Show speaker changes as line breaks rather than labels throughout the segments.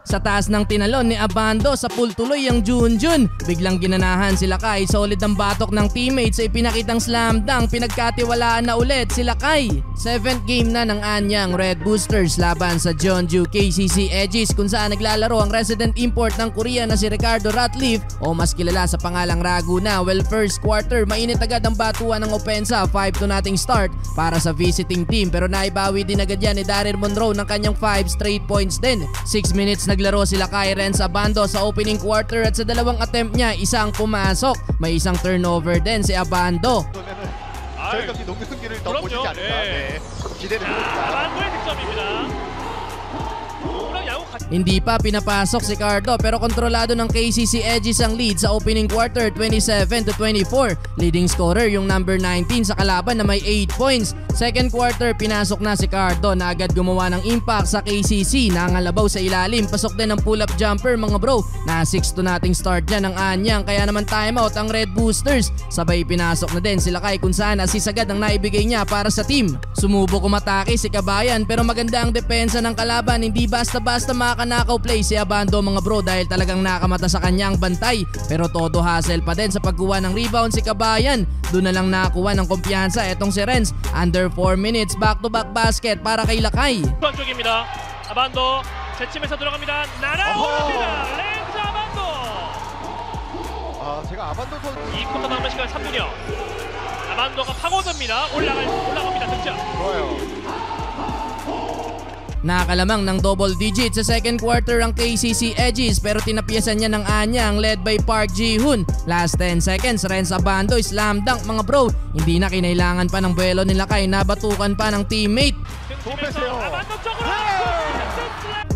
Sa taas ng tinalon ni Abando sa pool tuloy ang Junjun. Biglang ginanahan sila Kai, solid ang batok ng teammates sa ipinakitang slam dunk, pinagkatiwalaan na ulit sila Kai. 7th game na ng Anyang Red Boosters laban sa Jeonju KCC Aegis kung saan naglalaro ang resident import ng Korea na si Ricardo Ratliff o mas kilala sa pangalang Raguna. Well, first quarter mainit agad ang batuan ng opensa, 5-0 start para sa visiting team pero naibawi din agad yan ni Daryl Monroe ng kanyang 5 straight points din. 6 minutes naglaro sila kay Renz Abando sa opening quarter at sa dalawang attempt niya isang pumasok. May isang turnover din si Abando.
저희까지 높은 승기를 더 보시지 않을까 기대를 해봅니다.
아반도의 득점입니다.
Hindi pa pinapasok si Cardo pero kontrolado ng KCC Aegis ang lead sa opening quarter 27-24. Leading scorer yung number 19 sa kalaban na may 8 points. Second quarter pinasok na si Cardo na agad gumawa ng impact sa KCC. Nangalabaw sa ilalim, pasok din ng pull-up jumper mga bro. Na 6-2 nating start dyan ng Anyang kaya naman timeout ang Red Boosters. Sabay pinasok na din sila Kai kung saan assist agad ang naibigay niya para sa team. Sumubok umatake si Kabayan pero maganda ang depensa ng kalaban. Hindi basta-basta makanakaw play si Abando mga bro dahil talagang nakamata sa kanyang bantay. Pero todo hassle pa din sa pagkuha ng rebound si Kabayan. Doon na lang nakakuha ng kumpiyansa etong si Renz. Under 4 minutes back-to-back basket para kay Lakay.
쪽입니다. 아반도 재침에서 들어갑니다. 날아오릅니다. 렌즈 아반도.
제가 아반도 선수
2쿼터 남은 시간 3분여. 아반도가 파고듭니다. 올라갑니다. 득점.
좋아요.
Nakalamang ng double digit sa second quarter ang KCC Aegis pero tinapiasan niya ng Anyang led by Park Ji-hoon. Last 10 seconds, Renz Abando slam dunk mga bro. Hindi na kinailangan pa ng buwelo nila Kai, nabatukan pa ng teammate.
아반도 쪽으로.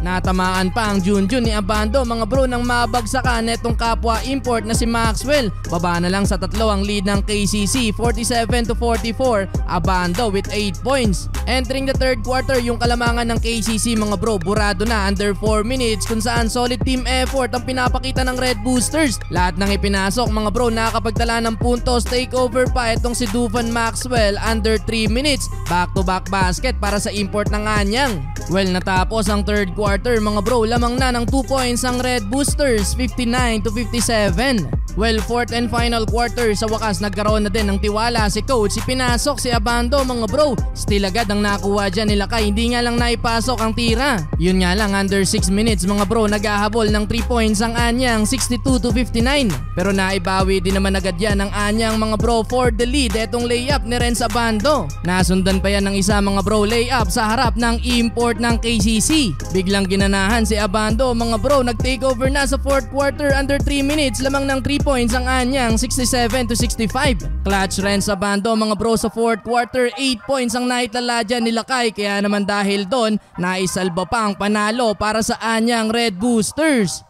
Natamaan pa ang Junjun ni Abando mga bro nang mabagsakan netong kapwa import na si Maxwell. Baba na lang sa tatlo ang lead ng KCC 47-44. Abando with 8 points. Entering the third quarter yung kalamangan ng KCC mga bro burado na under 4 minutes kung saan solid team effort ang pinapakita ng Red Boosters. Lahat ng ipinasok mga bro nakakapagtala ng puntos, takeover pa itong si Dufan Maxwell under 3 minutes. Back to back basket para sa import ng Anyang. Well, natapos ang third quarter mga bro, lamang na ng 2 points ang Red Boosters 59-57. Well, fourth and final quarter sa wakas nagkaroon na din ng tiwala si coach. Ipinasok si Abando mga bro. Still agad ang nakuha dyan nila Kai, hindi nga lang naipasok ang tira. Yun nga lang under 6 minutes mga bro naghahabol ng 3 points ang Anyang 62-59. Pero naibawi din naman agad yan ng Anyang mga bro for the lead. Etong layup ni Renz Abando. Nasundan pa yan ng isa mga bro layup sa harap ng import ng KCC. Biglang ginanahan si Abando mga bro, nag-takeover na sa fourth quarter under 3 minutes lamang ng 3 points ang Anyang 67-65. Clutch Renz Abando mga bro sa fourth quarter, 8 points ang naitlala dyan nila Kai kaya naman dahil doon naisalba pa ang panalo para sa Anyang Red Boosters.